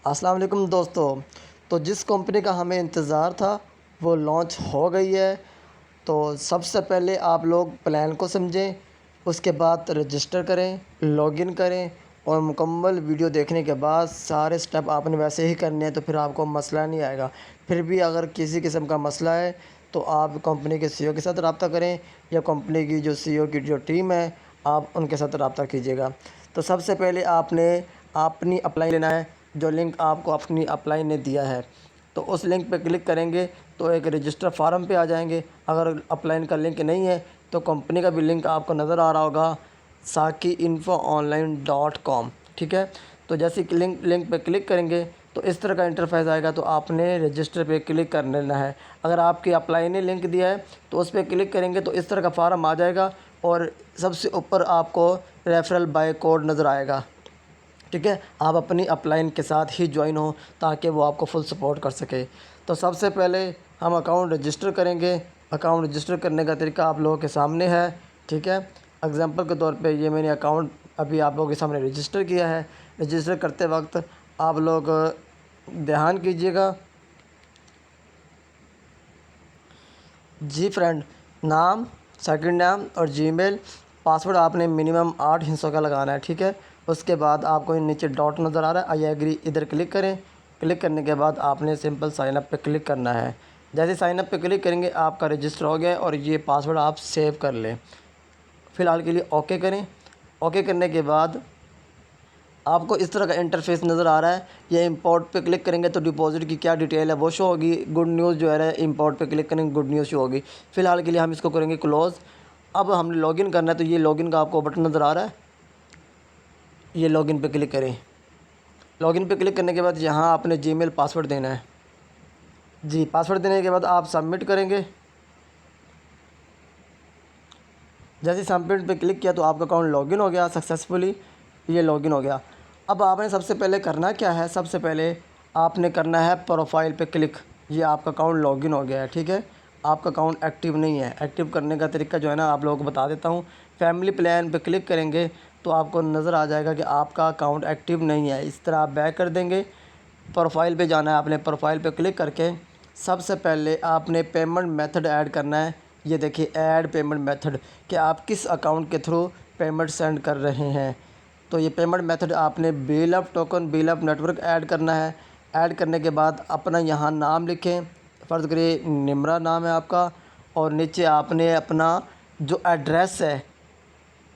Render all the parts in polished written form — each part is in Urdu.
السلام علیکم دوستو۔ تو جس کمپنی کا ہمیں انتظار تھا وہ لانچ ہو گئی ہے۔ تو سب سے پہلے آپ لوگ پلان کو سمجھیں، اس کے بعد رجسٹر کریں، لاگ ان کریں اور مکمل ویڈیو دیکھنے کے بعد سارے سٹیپ آپ نے ویسے ہی کرنے ہیں تو پھر آپ کو مسئلہ نہیں آئے گا۔ پھر بھی اگر کسی قسم کا مسئلہ ہے تو آپ کمپنی کے سی او کے ساتھ رابطہ کریں یا کمپنی کی جو سی او کی جو ٹیم ہے آپ ان کے ساتھ رابطہ کیجیے گا۔ تو سب سے پہلے آپ نے اپنی اپلائی لینا ہے، جو لنک آپ کو اپنی اپلائی نے دیا ہے تو اس لنک پہ کلک کریں گے تو ایک رجسٹر فارم پہ آ جائیں گے۔ اگر اپلائی کا لنک نہیں ہے تو کمپنی کا بھی لنک آپ کو نظر آ رہا ہوگا sakiinfoonline.com، ٹھیک ہے۔ تو جیسے لنک پہ کلک کریں گے تو اس طرح کا انٹرفیس آئے گا، تو آپ نے رجسٹر پہ کلک کر لینا ہے۔ اگر آپ کی اپلائی نے لنک دیا ہے تو اس پہ کلک کریں گے تو اس طرح کا فارم آ جائے گا اور سب سے اوپر آپ کو ریفرل بائی کوڈ نظر آئے گا، ٹھیک ہے۔ آپ اپنی اپلائن کے ساتھ ہی جوائن ہوں تاکہ وہ آپ کو فل سپورٹ کر سکے۔ تو سب سے پہلے ہم اکاؤنٹ رجسٹر کریں گے۔ اکاؤنٹ رجسٹر کرنے کا طریقہ آپ لوگوں کے سامنے ہے، ٹھیک ہے۔ اگزامپل کے طور پہ یہ میں نے اکاؤنٹ ابھی آپ لوگوں کے سامنے رجسٹر کیا ہے۔ رجسٹر کرتے وقت آپ لوگ دھیان کیجیے گا، جی فرینڈ، نام، سیکنڈ نام اور جی میل، پاسورڈ آپ نے منیمم 8 ہندسوں کا لگانا ہے، ٹھیک ہے۔ اس کے بعد آپ کو نیچے ڈاٹ نظر آ رہا ہے، آئی ایگری، ادھر کلک کریں۔ کلک کرنے کے بعد آپ نے سمپل سائن اپ پہ کلک کرنا ہے۔ جیسے سائن اپ پہ کلک کریں گے آپ کا رجسٹر ہو گیا ہے اور یہ پاسورڈ آپ سیو کر لیں۔ فی الحال کے لیے اوکے کریں۔ اوکے کرنے کے بعد آپ کو اس طرح کا انٹرفیس نظر آ رہا ہے۔ یہ امپورٹ پہ کلک کریں گے تو ڈپازٹ کی کیا ڈیٹیل ہے وہ شو ہوگی۔ گڈ نیوز جو ہے امپورٹ پہ کلک کریں گے گڈ نیوز شو ہوگی۔ فی الحال کے لیے ہم اس کو کریں گے کلوز۔ اب ہم نے لاگ ان کرنا ہے تو یہ لاگ ان کا آپ کو بٹن نظر آ رہا ہے، یہ لاگ ان پہ کلک کریں۔ لاگ ان پہ کلک کرنے کے بعد یہاں آپ نے جی میل پاسورڈ دینا ہے، جی پاسورڈ دینے کے بعد آپ سبمٹ کریں گے۔ جیسے سبمٹ پہ کلک کیا تو آپ کا اکاؤنٹ لاگ ان ہو گیا سکسیزفلی، یہ لاگ ان ہو گیا۔ اب آپ نے سب سے پہلے کرنا کیا ہے، سب سے پہلے آپ نے کرنا ہے پروفائل پہ کلک۔ یہ آپ کا اکاؤنٹ لاگ ان ہو گیا ہے، ٹھیک ہے۔ آپ کا اکاؤنٹ ایکٹیو نہیں ہے، ایکٹیو کرنے کا طریقہ جو ہے نا آپ لوگوں کو بتا دیتا ہوں۔ فیملی پلان پہ کلک کریں گے تو آپ کو نظر آ جائے گا کہ آپ کا اکاؤنٹ ایکٹیو نہیں ہے۔ اس طرح آپ بیک کر دیں گے، پروفائل پہ جانا ہے آپ نے۔ پروفائل پہ کلک کر کے سب سے پہلے آپ نے پیمنٹ میتھڈ ایڈ کرنا ہے۔ یہ دیکھیے ایڈ پیمنٹ میتھڈ، کہ آپ کس اکاؤنٹ کے تھرو پیمنٹ سینڈ کر رہے ہیں۔ تو یہ پیمنٹ میتھڈ آپ نے بیل آف ٹوکن، بیل آف نیٹ ورک ایڈ کرنا ہے۔ ایڈ کرنے کے بعد اپنا یہاں نام لکھیں، فرض کریے نمرہ نام ہے آپ کا، اور نیچے آپ نے اپنا جو ایڈریس ہے،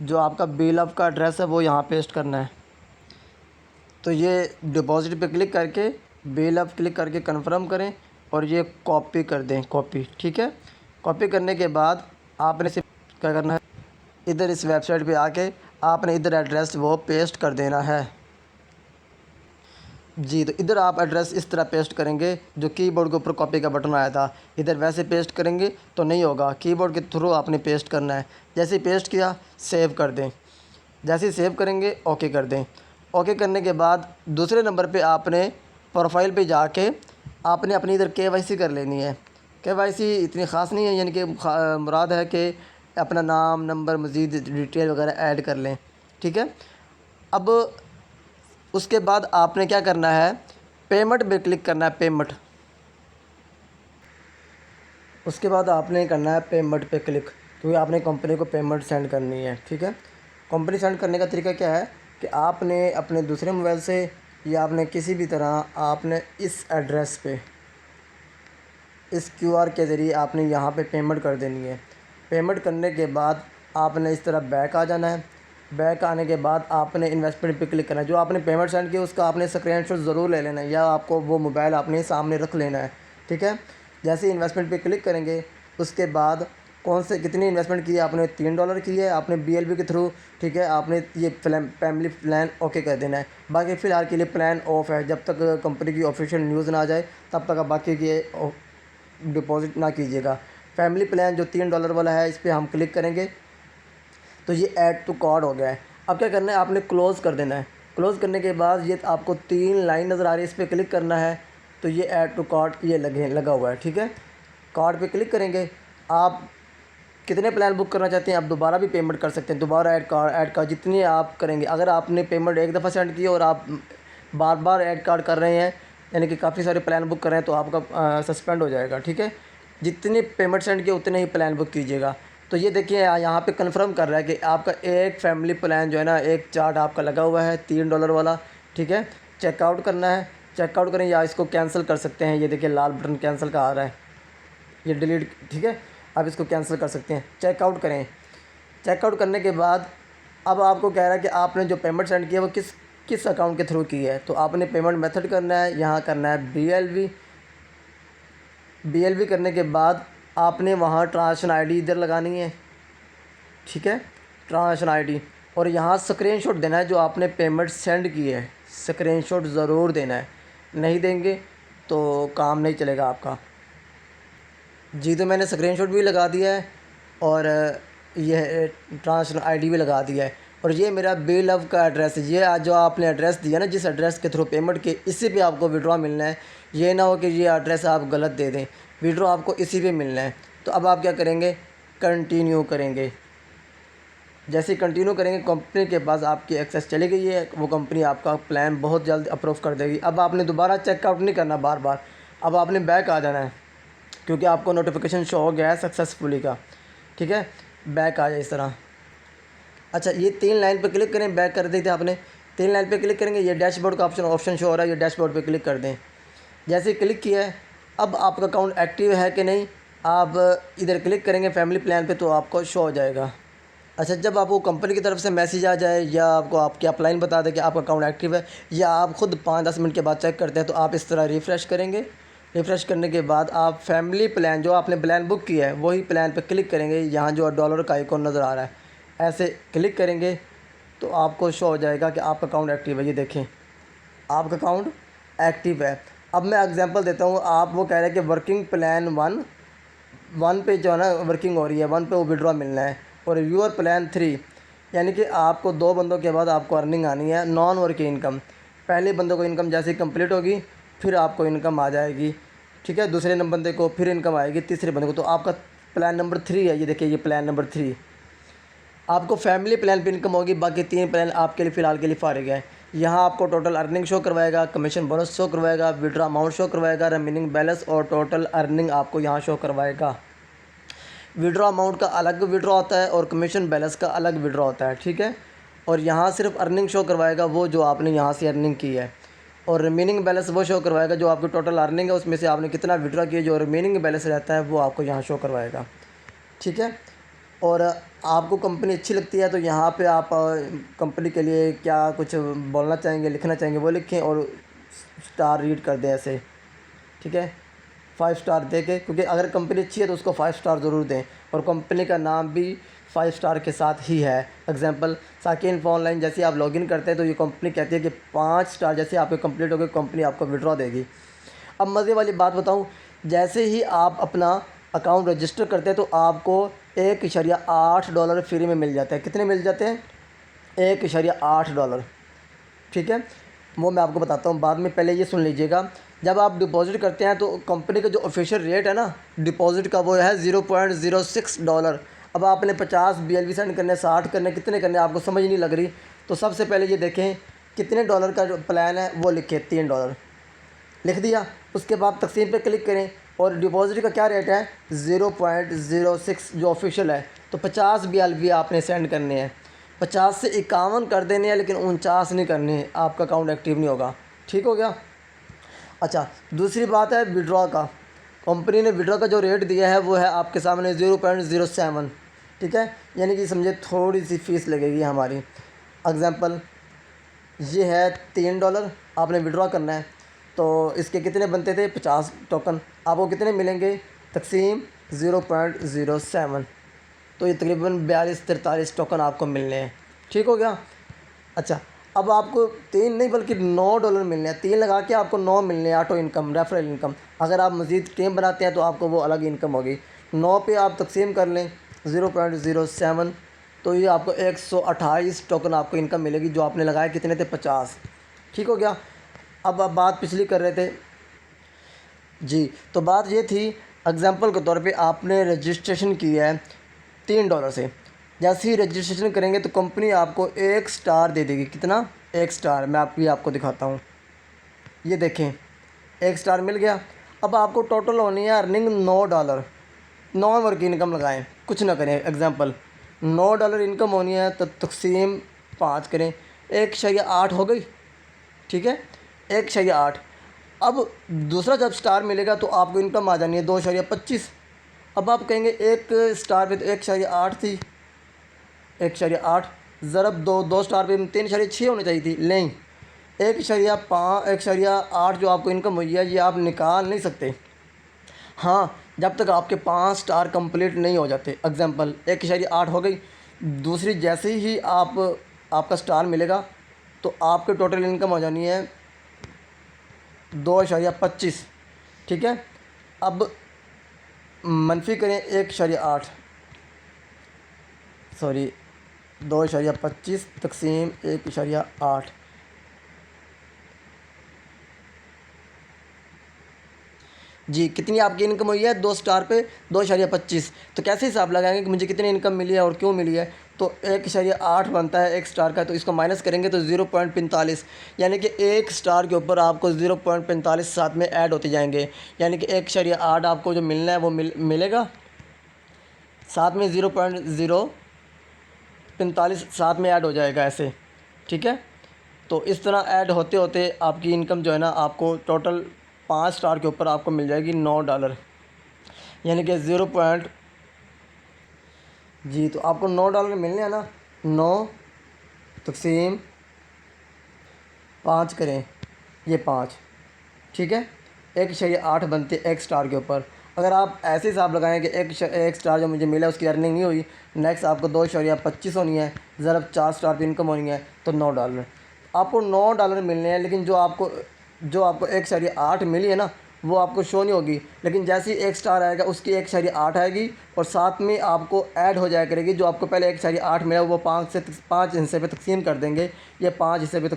جو آپ کا بیل آف کا ایڈریس ہے وہ یہاں پیسٹ کرنا ہے۔ تو یہ ڈپازٹ پہ کلک کر کے بیل آف کلک کر کے کنفرم کریں اور یہ کاپی کر دیں، کاپی، ٹھیک ہے۔ کاپی کرنے کے بعد آپ نے کیا کرنا ہے، ادھر اس ویب سائٹ پہ آ کے آپ نے ادھر ایڈریس وہ پیسٹ کر دینا ہے، جی۔ تو ادھر آپ ایڈریس اس طرح پیسٹ کریں گے، جو کی بورڈ کے اوپر کاپی کا بٹن آیا تھا ادھر ویسے پیسٹ کریں گے تو نہیں ہوگا، کی بورڈ کے تھرو آپ نے پیسٹ کرنا ہے۔ جیسے پیسٹ کیا سیو کر دیں، جیسے ہی سیو کریں گے اوکے کر دیں۔ اوکے کرنے کے بعد دوسرے نمبر پہ آپ نے پروفائل پہ جا کے آپ نے اپنی ادھر کے وائی سی کر لینی ہے۔ کے وائی سی اتنی خاص نہیں ہے، یعنی کہ مراد ہے کہ اپنا نام، نمبر، مزید ڈیٹیل وغیرہ ایڈ کر لیں، ٹھیک ہے۔ اب اس کے بعد آپ نے کیا کرنا ہے، پیمنٹ پہ کلک کرنا ہے، پیمنٹ۔ اس کے بعد آپ نے کرنا ہے پیمنٹ پہ کلک، کیونکہ آپ نے کمپنی کو پیمنٹ سینڈ کرنی ہے، ٹھیک ہے۔ کمپنی سینڈ کرنے کا طریقہ کیا ہے کہ آپ نے اپنے دوسرے موبائل سے یا آپ نے کسی بھی طرح آپ نے اس ایڈریس پہ اس کیو آر کے ذریعے آپ نے یہاں پہ پیمنٹ کر دینی ہے۔ پیمنٹ کرنے کے بعد آپ نے اس طرح بیک آ جانا ہے۔ بیک آنے کے بعد آپ نے انویسٹمنٹ پہ کلک کرنا ہے۔ جو آپ نے پیمنٹ سینڈ کی اس کا آپ نے اسکرین شاٹ ضرور لے لینا ہے، یا آپ کو وہ موبائل آپ نے سامنے رکھ لینا ہے، ٹھیک ہے۔ جیسے ہی انویسٹمنٹ پہ کلک کریں گے اس کے بعد کتنی انویسٹمنٹ کی ہے، آپ نے $3 کی ہے، آپ نے بی ایل بی کے تھرو، ٹھیک ہے۔ آپ نے یہ فیملی پلان اوکے کر دینا ہے۔ باقی فی الحال کے لیے پلان آف ہے، جب تک کمپنی کی آفیشیل نیوز نہ آ جائے تب تک آپ باقی کی ڈپازٹ نہ کیجیے گا۔ فیملی پلان جو $3 والا ہے اس پہ ہم کلک کریں گے تو یہ ایڈ ٹو کارٹ ہو گیا ہے۔ اب کیا کرنا ہے، آپ نے کلوز کر دینا ہے۔ کلوز کرنے کے بعد یہ آپ کو 3 لائن نظر آ رہی ہے، اس پہ کلک کرنا ہے تو یہ ایڈ ٹو کارٹ یہ لگا ہوا ہے، ٹھیک ہے۔ کارٹ پہ کلک کریں گے، آپ کتنے پلان بک کرنا چاہتے ہیں آپ دوبارہ بھی پیمنٹ کر سکتے ہیں، دوبارہ ایڈ کار جتنی آپ کریں گے۔ اگر آپ نے پیمنٹ ایک دفعہ سینڈ کی اور آپ بار بار ایڈ کارڈ کر رہے ہیں یعنی کہ کافی سارے پلان بک کر رہے ہیں تو آپ کا سسپینڈ ہو جائے گا، ٹھیک ہے۔ جتنی پیمنٹ سینڈ کی اتنے ہی پلان بک کیجیے گا۔ تو یہ دیکھیے یہاں پہ کنفرم کر رہا ہے کہ آپ کا ایک فیملی پلان جو ہے نا، ایک چارٹ آپ کا لگا ہوا ہے $3 والا، ٹھیک ہے۔ چیک آؤٹ کرنا ہے، چیک آؤٹ کریں یا اس کو کینسل کر سکتے ہیں، یہ دیکھیے لال بٹن کینسل کا آ رہا ہے، یہ ڈیلیٹ، ٹھیک ہے۔ آپ اس کو کینسل کر سکتے ہیں، چیک آؤٹ کریں۔ چیک آؤٹ کرنے کے بعد اب آپ کو کہہ رہا ہے کہ آپ نے جو پیمنٹ سینڈ کی ہے وہ کس اکاؤنٹ کے تھرو کی ہے، تو آپ نے پیمنٹ میتھڈ کرنا ہے، یہاں کرنا ہے BLV کرنے کے بعد آپ نے وہاں ٹرانزیکشن آئی ڈی ادھر لگانی ہے، ٹھیک ہے، ٹرانزیکشن آئی ڈی، اور یہاں اسکرین شاٹ دینا ہے جو آپ نے پیمنٹ سینڈ کی ہے، اسکرین شاٹ ضرور دینا ہے، نہیں دیں گے تو کام نہیں چلے گا آپ کا۔ جی تو میں نے اسکرین شاٹ بھی لگا دیا ہے اور یہ ٹرانزیکشن آئی ڈی بھی لگا دیا ہے، اور یہ میرا بے لو کا ایڈریس ہے، یہ جو آپ نے ایڈریس دیا نا، جس ایڈریس کے تھرو پیمنٹ کی، اسی پہ آپ کو وڈرا ملنا ہے، یہ نہ ہو کہ یہ ایڈریس آپ غلط دے دیں، وڈرا آپ کو اسی پہ ملنا ہے۔ تو اب آپ کیا کریں گے، کنٹینیو کریں گے۔ جیسے کنٹینیو کریں گے کمپنی کے پاس آپ کی ایکسیس چلی گئی ہے، وہ کمپنی آپ کا پلان بہت جلد اپروو کر دے گی۔ اب آپ نے دوبارہ چیک آؤٹ نہیں کرنا بار بار، اب آپ نے بیک آ جانا ہے کیونکہ آپ کو نوٹیفیکیشن شو ہو گیا ہے سکسیزفلی کا، ٹھیک ہے، بیک آ جائے اس طرح۔ اچھا یہ 3 لائن پہ کلک کریں، بیک کر دی تھی آپ نے، 3 لائن پہ کلک کریں گے، یہ ڈیش بورڈ کا آپشن شو ہو رہا ہے، یہ ڈیش بورڈ پہ کلک کر دیں۔ جیسے ہی کلک کیا ہے اب آپ کا اکاؤنٹ ایکٹیو ہے کہ نہیں، آپ ادھر کلک کریں گے فیملی پلان پہ تو آپ کو شو ہو جائے گا۔ اچھا جب آپ کو کمپنی کی طرف سے میسیج آ جائے یا آپ کو آپ کی اپ لائن بتا دے کہ آپ کا اکاؤنٹ ایکٹیو ہے، یا آپ خود 5-10 منٹ کے بعد چیک کرتے ہیں، تو آپ اس طرح ریفریش کریں گے۔ ریفریش کرنے کے بعد آپ فیملی پلان جو آپ نے پلان بک کیا ہے وہی پلان پہ کلک کریں گے، یہاں جو ڈالر کا آئیکن نظر آ رہا ہے ایسے کلک کریں گے تو آپ کو شو ہو جائے گا کہ آپ کا اکاؤنٹ ایکٹیو ہے۔ یہ دیکھیں آپ کا اکاؤنٹ ایکٹیو ہے۔ اب میں اگزامپل دیتا ہوں، آپ وہ کہہ رہے ہیں کہ ورکنگ پلان 1 پہ جو ہے نا ورکنگ ہو رہی ہے، 1 پہ وہ وڈرا ملنا ہے، اور یور پلان 3 یعنی کہ آپ کو 2 بندوں کے بعد آپ کو ارننگ آنی ہے، نان ورکنگ انکم۔ پہلے بندوں کو انکم جیسے کمپلیٹ ہوگی پھر آپ کو انکم آ جائے گی، ٹھیک ہے، دوسرے بندے کو پھر انکم آئے گی، تیسرے بندے کو، تو آپ کا پلان نمبر 3 ہے، یہ دیکھیے یہ پلان نمبر 3۔ آپ کو فیملی پلان پہ انکم ہوگی، باقی 3 پلان آپ کے لیے فی الحال کے لیے فارغ ہے۔ یہاں آپ کو ٹوٹل ارننگ شو کروائے گا، کمیشن بونس شو کروائے گا، وڈرا اماؤنٹ شو کروائے گا، ریمیننگ بیلنس اور ٹوٹل ارننگ آپ کو یہاں شو کروائے گا۔ وڈرا اماؤنٹ کا الگ وڈرا ہوتا ہے اور کمیشن بیلنس کا الگ وڈرا ہوتا ہے، ٹھیک ہے، اور یہاں صرف ارننگ شو کروائے گا وہ جو آپ نے یہاں سے ارننگ کی ہے، اور ریمیننگ بیلنس وہ شو کروائے گا جو آپ کی ٹوٹل ارننگ ہے اس میں سے آپ نے کتنا وڈرا کیا، جو ریمیننگ بیلنس رہتا ہے وہ آپ کو یہاں شو کروائے گا، ٹھیک ہے۔ اور آپ کو کمپنی اچھی لگتی ہے تو یہاں پہ آپ کمپنی کے لیے کیا کچھ بولنا چاہیں گے، لکھنا چاہیں گے وہ لکھیں، اور اسٹار ریٹ کر دیں ایسے، ٹھیک ہے، 5 اسٹار دے کے، کیونکہ اگر کمپنی اچھی ہے تو اس کو 5 اسٹار ضرور دیں، اور کمپنی کا نام بھی 5 اسٹار کے ساتھ ہی ہے۔ اگزامپل ساکن انفو آن لائن، جیسے آپ لاگ ان کرتے ہیں تو یہ کمپنی کہتی ہے کہ 5 اسٹار جیسے آپ کے کمپلیٹ ہو گئے کمپنی آپ کو وڈرا دے گی۔ اب مزے والی بات بتاؤں، جیسے ہی آپ اپنا اکاؤنٹ رجسٹر کرتے ہیں تو آپ کو $1.8 فری میں مل جاتا ہے۔ کتنے مل جاتے ہیں؟ $1.8، ٹھیک ہے، وہ میں آپ کو بتاتا ہوں بعد میں، پہلے یہ سن لیجئے گا۔ جب آپ ڈپازٹ کرتے ہیں تو کمپنی کا جو آفیشیل ریٹ ہے نا ڈپازٹ کا وہ ہے $0.06۔ اب آپ نے 50 BLV سینڈ کرنے، 60 کرنے، کتنے کرنے آپ کو سمجھ نہیں لگ رہی، تو سب سے پہلے یہ دیکھیں کتنے ڈالر کا جو پلان ہے وہ لکھیں، $3 لکھ دیا، اس کے بعد تقسیم پہ کلک کریں، اور ڈپازٹ کا کیا ریٹ ہے 0.06 جو آفیشیل ہے، تو 50 BLV آپ نے سینڈ کرنے ہیں، 50 سے 51 کر دینے ہیں لیکن 49 نہیں کرنے ہیں، آپ کا اکاؤنٹ ایکٹیو نہیں ہوگا، ٹھیک ہو گیا۔ اچھا دوسری بات ہے وڈرا کا، کمپنی نے وڈرا کا جو ریٹ دیا ہے وہ ہے آپ کے سامنے 0.07، ٹھیک ہے، یعنی کہ سمجھے تھوڑی سی فیس لگے گی ہماری۔ اگزامپل یہ ہے $3 آپ نے وڈرا کرنا ہے، تو اس کے کتنے بنتے تھے 50 ٹوکن، آپ کو کتنے ملیں گے تقسیم 0.07، تو یہ تقریباً 42-43 ٹوکن آپ کو ملنے ہیں، ٹھیک ہو گیا۔ اچھا اب آپ کو 3 نہیں بلکہ $9 ملنے ہیں، 3 لگا کے آپ کو 9 ملنے ہیں آٹو انکم، ریفرل انکم۔ اگر آپ مزید ٹیم بناتے ہیں تو آپ کو وہ الگ انکم ہوگی، 9 پہ آپ تقسیم کر لیں 0.07، تو یہ آپ کو 128 ٹوکن آپ کو انکم ملے گی، جو آپ نے لگائے کتنے تھے 50، ٹھیک ہو گیا۔ اب آپ بات پچھلی کر رہے تھے جی، تو بات یہ تھی اگزامپل کے طور پہ آپ نے رجسٹریشن کی ہے $3 سے، جیسے ہی رجسٹریشن کریں گے تو کمپنی آپ کو 1 اسٹار دے دے گی، کتنا 1 اسٹار، میں آپ کو دکھاتا ہوں، یہ دیکھیں ایک سٹار مل گیا. اب آپ کو ٹوٹل ہونی ہے ارننگ $9. نان ورک انکم لگائیں, کچھ نہ کریں. ایگزامپل $9 انکم ہونی ہے تو تقسیم 5 کریں, 1.8 ہو گئی. ٹھیک ہے, 1.8. اب دوسرا جب سٹار ملے گا تو آپ کو انکم آ جانی ہے 2.25. اب آپ کہیں گے ایک سٹار پہ تو 1.8 تھی, 1.8 ضرب دو سٹار پہ 3.6 ہونی چاہیے تھی. نہیں, 1.8 جو آپ کو انکم ہوئی ہے یہ آپ نکال نہیں سکتے. ہاں, جب تک آپ کے 5 سٹار کمپلیٹ نہیں ہو جاتے. ایگزامپل 1.8 ہو گئی, دوسری جیسے ہی آپ کا سٹار ملے گا تو آپ کے ٹوٹل انکم ہو جانی ہے 2.25. ٹھیک ہے, اب منفی کریں 1.8 سوری 2.25 تقسیم 1.8. جی کتنی آپ کی انکم ہوئی ہے 2 سٹار پہ 2.25. تو کیسے حساب لگائیں گے کہ مجھے کتنی انکم ملی ہے اور کیوں ملی ہے؟ تو 1.8 بنتا ہے ایک سٹار کا, تو اس کو مائنس کریں گے تو 0.45, یعنی کہ ایک سٹار کے اوپر آپ کو 0.45 ساتھ میں ایڈ ہوتے جائیں گے. یعنی کہ 1.8 آپ کو جو ملنا ہے وہ ملے گا, ساتھ میں 0.045 ساتھ میں ایڈ ہو جائے گا ایسے. ٹھیک ہے, تو اس طرح ایڈ ہوتے ہوتے آپ کی انکم جو ہے نا آپ کو ٹوٹل 5 سٹار کے اوپر آپ کو مل جائے گی $9. یعنی کہ جی تو آپ کو $9 ملنے ہیں نا, 9 تقسیم 5 کریں, یہ 5. ٹھیک ہے, 1.8 بنتے ایک سٹار کے اوپر. اگر آپ ایسے حساب لگائیں کہ ایک سٹار جو مجھے ملا اس کی ارننگ نہیں ہوئی, نیکسٹ آپ کو 2.25 ہونی ہے, ضرب 4 سٹار پہ انکم ہونی ہے تو $9. آپ کو $9 ملنے ہیں, لیکن جو آپ کو 1.8 ملی ہے نا وہ آپ کو شو نہیں ہوگی. لیکن جیسے ہی ایک سٹار آئے گا اس کی 1.8 آئے گی اور ساتھ میں آپ کو ایڈ ہو جایا کرے گی. جو آپ کو پہلے 1.8 ملا وہ 5 حصے پہ تقسیم کر دیں گے, یہ 4 حصے پہ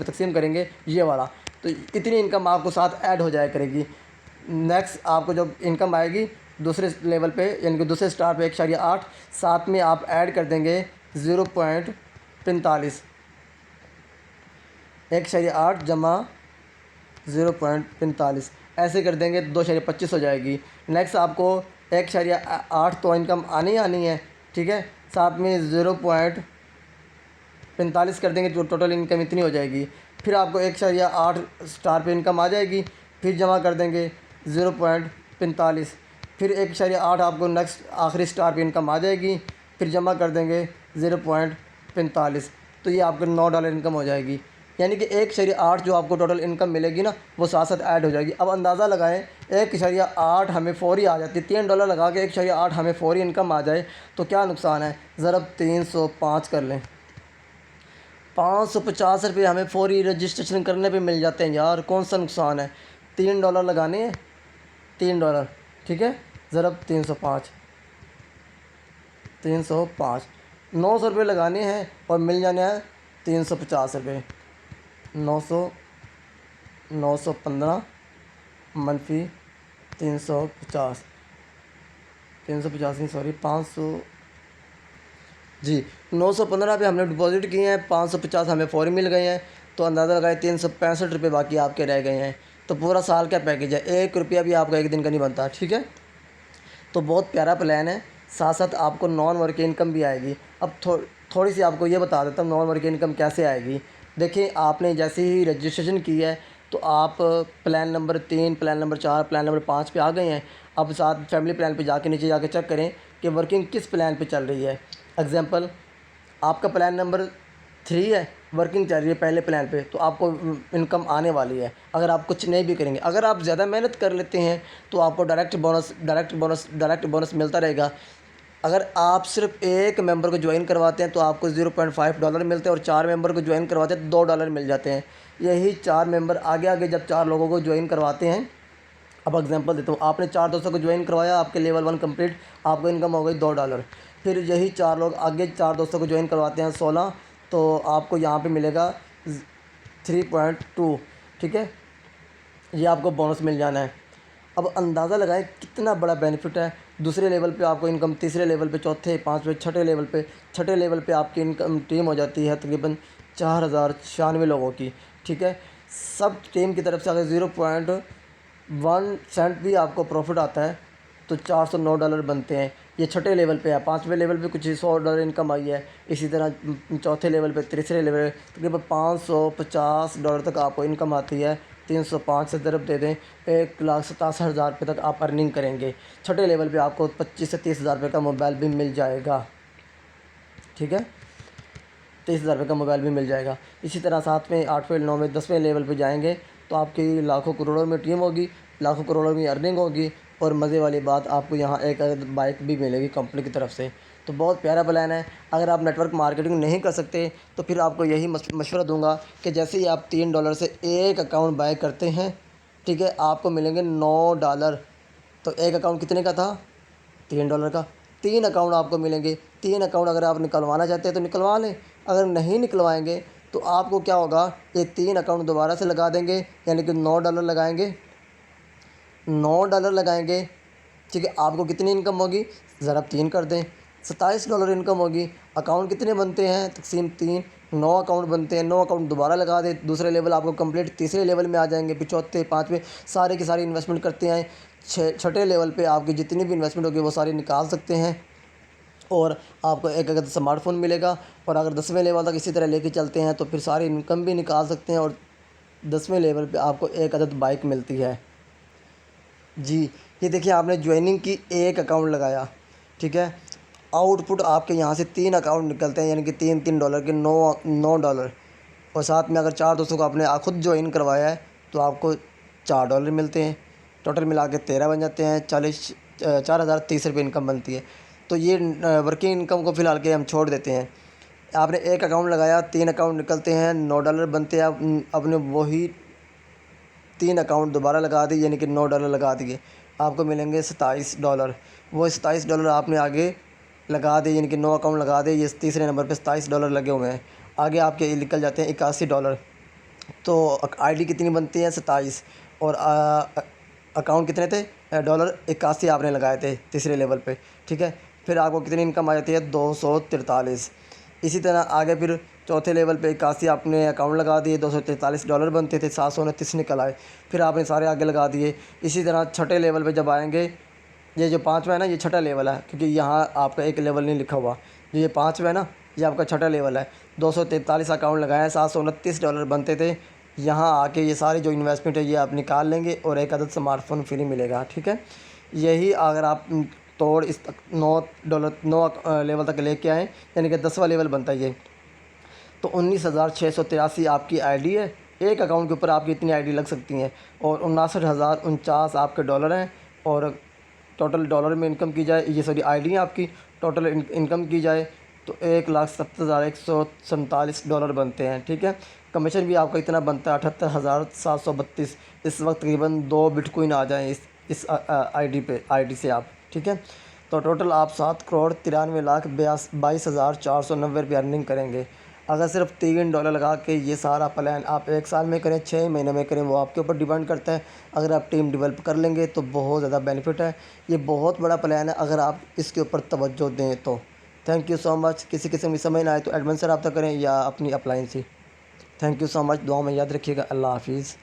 تقسیم کریں گے یہ والا, تو اتنی انکم آپ کو ساتھ ایڈ ہو جایا کرے گی. نیکسٹ آپ کو جب انکم آئے گی دوسرے لیول پہ یعنی کہ دوسرے سٹار پہ 1.8 ساتھ میں آپ ایڈ کر دیں گے 0.45, 1.8 جمع 0.45 ایسے کر دیں گے 2.25 ہو جائے گی. نیکسٹ آپ کو 1.8 تو انکم آنی ہے. ٹھیک ہے, ساتھ میں 0.45 کر دیں گے تو ٹوٹل انکم اتنی ہو جائے گی. پھر آپ کو 1.8 سٹار پہ انکم آ جائے گی, پھر جمع کر دیں گے 0.45, پھر 1.8 آپ کو نیکسٹ آخری سٹار پہ انکم آ جائے گی, پھر جمع کر دیں گے 0.45, تو یہ آپ کو $9 انکم ہو جائے گی. یعنی کہ 1.8 جو آپ کو ٹوٹل انکم ملے گی نا وہ ساتھ ساتھ ایڈ ہو جائے گی. اب اندازہ لگائیں 1.8 ہمیں فوری آ جاتی, $3 لگا کے 1.8 ہمیں فوری انکم آ جائے تو کیا نقصان ہے؟ ضرب 305 کر لیں, $550 ہمیں فوری رجسٹریشن کرنے پہ مل جاتے ہیں یار, کون سا نقصان ہے؟ $3 لگانے ہیں, $3. ٹھیک ہے, ضرب 305 $900 لگانے ہیں اور مل جانے ہیں $350. 915 منفی 350 نہیں سوری 500. جی 915 پہ ہم نے ڈپازٹ کیے ہیں, 550 ہمیں فوری مل گئے ہیں, تو اندازہ لگائے $365 باقی آپ کے رہ گئے ہیں. تو پورا سال کا پیکیج ہے, $1 بھی آپ کا ایک دن کا نہیں بنتا. ٹھیک ہے, تو بہت پیارا پلان ہے, ساتھ ساتھ آپ کو نان ورک انکم بھی آئے گی. اب تھوڑی سی آپ کو یہ بتا دیتا ہوں نان ورک انکم کیسے آئے گی. دیکھیں آپ نے جیسے ہی رجسٹریشن کی ہے تو آپ plan number 3, plan number 4, plan number 5 پہ آ گئے ہیں. اب ساتھ فیملی پلان پہ جا کے نیچے جا کے چیک کریں کہ ورکنگ کس پلان پہ چل رہی ہے. ایگزامپل آپ کا پلان نمبر 3 ہے, ورکنگ چل رہی ہے پہلے پلان پہ, تو آپ کو انکم آنے والی ہے اگر آپ کچھ نہیں بھی کریں گے. اگر آپ زیادہ محنت کر لیتے ہیں تو آپ کو ڈائریکٹ بونس ملتا رہے گا. اگر آپ صرف ایک ممبر کو جوائن کرواتے ہیں تو آپ کو $0.5 ملتے ہیں, اور 4 ممبر کو جوائن کرواتے ہیں تو $2 مل جاتے ہیں. یہی 4 ممبر آگے جب 4 لوگوں کو جوائن کرواتے ہیں, اب ایگزامپل دیتا ہوں, آپ نے 4 دوستوں کو جوائن کروایا, آپ کے لیول 1 کمپلیٹ, آپ کو انکم ہو گئی $2. پھر یہی 4 لوگ آگے 4 دوستوں کو جوائن کرواتے ہیں 16, تو آپ کو یہاں پہ ملے گا 3.2. ٹھیک ہے, یہ آپ کو بونس مل جانا ہے. اب اندازہ لگائیں کتنا بڑا بینیفٹ ہے. دوسرے لیول پہ آپ کو انکم, تیسرے لیول پہ, چوتھے, پانچویں, چھٹے لیول پہ آپ کی انکم ٹیم ہو جاتی ہے تقریباً 4096 لوگوں کی. ٹھیک ہے, سب ٹیم کی طرف سے اگر 0.1 سینٹ بھی آپ کو پروفٹ آتا ہے تو $409 بنتے ہیں. یہ چھٹے لیول پہ ہے. 5ویں لیول پہ کچھ $100 انکم آئی ہے. اسی طرح چوتھے لیول پہ، تیسرے لیول پہ تقریباً $550 تک آپ کو انکم آتی ہے. 305 سے ضرب دے دیں، 1,87,000 روپے تک آپ ارننگ کریں گے. چھٹے لیول پہ آپ کو 25 سے 30,000 روپے کا موبائل بھی مل جائے گا. ٹھیک ہے، 30,000 روپے کا موبائل بھی مل جائے گا. اسی طرح 7ویں، 8ویں، 9ویں، 10ویں لیول پہ جائیں گے تو آپ کی لاکھوں کروڑوں میں ٹیم ہوگی، لاکھوں کروڑوں میں ارننگ ہوگی. اور مزے والی بات، آپ کو یہاں ایک بائک بھی ملے گی کمپنی کی طرف سے. تو بہت پیارا پلان ہے. اگر آپ نیٹ ورک مارکیٹنگ نہیں کر سکتے تو پھر آپ کو یہی مشورہ دوں گا کہ جیسے ہی آپ $3 سے ایک اکاؤنٹ بائی کرتے ہیں، ٹھیک ہے، آپ کو ملیں گے $9. تو ایک اکاؤنٹ کتنے کا تھا؟ $3 کا. 3 اکاؤنٹ آپ کو ملیں گے. 3 اکاؤنٹ اگر آپ نکلوانا چاہتے ہیں تو نکلوا لیں. اگر نہیں نکلوائیں گے تو آپ کو کیا ہوگا، یہ 3 اکاؤنٹ دوبارہ سے لگا دیں گے، یعنی کہ $9 لگائیں گے. $9 لگائیں گے، ٹھیک ہے. آپ کو کتنی انکم ہوگی؟ ضرب 3 کر دیں، $27 انکم ہوگی. اکاؤنٹ کتنے بنتے ہیں؟ تقسیم 3، 9 اکاؤنٹ بنتے ہیں. 9 اکاؤنٹ دوبارہ لگا دیں، دوسرے لیول آپ کو کمپلیٹ. تیسرے لیول میں آ جائیں گے، پھر چوتھے، 5ویں، سارے کی ساری انویسٹمنٹ کرتے ہیں. چھٹے لیول پہ آپ کی جتنی بھی انویسٹمنٹ ہوگی وہ ساری نکال سکتے ہیں، اور آپ کو ایک اسمارٹ فون ملے گا. اور اگر 10ویں لیول تک اسی طرح لے کے چلتے ہیں تو پھر ساری انکم بھی نکال سکتے ہیں، اور 10ویں لیول پہ آپ کو ایک عدد بائک ملتی ہے. جی، یہ دیکھیے آپ نے جوائننگ کی، ایک اکاؤنٹ لگایا، ٹھیک ہے. آؤٹ پٹ آپ کے یہاں سے 3 اکاؤنٹ نکلتے ہیں، یعنی کہ $3 کے $9. اور ساتھ میں اگر 4 دوستوں کو آپ نے خود جوائن کروایا ہے تو آپ کو $4 ملتے ہیں. ٹوٹل ملا کے 13 بن جاتے ہیں. 4,030 روپے انکم بنتی ہے. تو یہ ورکنگ انکم کو فی الحال کے ہم چھوڑ دیتے ہیں. آپ نے ایک اکاؤنٹ لگایا، 3 اکاؤنٹ نکلتے ہیں، $9 بنتے ہیں. آپ نے وہی 3 اکاؤنٹ دوبارہ لگا دی، یعنی کہ $9 لگا دیے، آپ کو ملیں گے $27. وہ $27 آپ نے آگے لگا دے، یعنی کہ 9 اکاؤنٹ لگا دے. یہ تیسرے نمبر پہ $27 لگے ہوئے ہیں. آگے آپ کے نکل جاتے ہیں $81. تو آئی ڈی کتنی بنتی ہے؟ 27. اور اکاؤنٹ کتنے تھے؟ $81 آپ نے لگائے تھے تیسرے لیول پہ، ٹھیک ہے. پھر آپ کو کتنی انکم آ جاتی ہے؟ $243. اسی طرح آگے پھر چوتھے لیول پہ 81 آپ نے اکاؤنٹ لگا دیے، $243 بنتے تھے، 729 نکل آئے. پھر آپ نے سارے آگے لگا دیے. اسی طرح چھٹے لیول پہ جب آئیں گے، یہ جو 5واں ہے نا، یہ چھٹا لیول ہے، کیونکہ یہاں آپ کا ایک لیول نہیں لکھا ہوا. جو یہ 5واں ہے نا، یہ آپ کا چھٹا لیول ہے. 243 اکاؤنٹ لگائے، $729 بنتے تھے. یہاں آ کے یہ ساری جو انویسٹمنٹ ہے یہ آپ نکال لیں گے، اور ایک عدد اسمارٹ فون فری ملے گا. ٹھیک ہے. یہی اگر آپ توڑ اس $9 لیول تک لے کے آئیں، یعنی کہ 10واں لیول بنتا ہے یہ، تو 19,683 آپ کی آئی ڈی ہے. ایک اکاؤنٹ کے اوپر آپ کی اتنی آئی ڈی لگ سکتی ہیں. اور 59,049 آپ کے ڈالر ہیں. اور ٹوٹل ڈالر میں انکم کی جائے، یہ ساری آئی ڈی ہیں آپ کی، ٹوٹل انکم کی جائے تو $1,70,147 بنتے ہیں. ٹھیک ہے. کمیشن بھی آپ کا اتنا بنتا ہے 78,732. اس وقت تقریباً 2 بٹ کوئن آ جائیں اس آئی ڈی سے آپ. ٹھیک ہے. تو ٹوٹل آپ $7,93,22,490 روپے ارننگ کریں گے. اگر صرف $3 لگا کے یہ سارا پلان آپ 1 سال میں کریں، 6 مہینے میں کریں، وہ آپ کے اوپر ڈیپینڈ کرتا ہے. اگر آپ ٹیم ڈیولپ کر لیں گے تو بہت زیادہ بینیفٹ ہے. یہ بہت بڑا پلان ہے اگر آپ اس کے اوپر توجہ دیں تو. تھینک یو سو مچ. کسی قسم کی سمجھ نہ آئے تو ایڈمن سے رابطہ کریں یا اپنی اپلائن سے. تھینک یو سو مچ. دعاؤں میں یاد رکھیے گا. اللہ حافظ.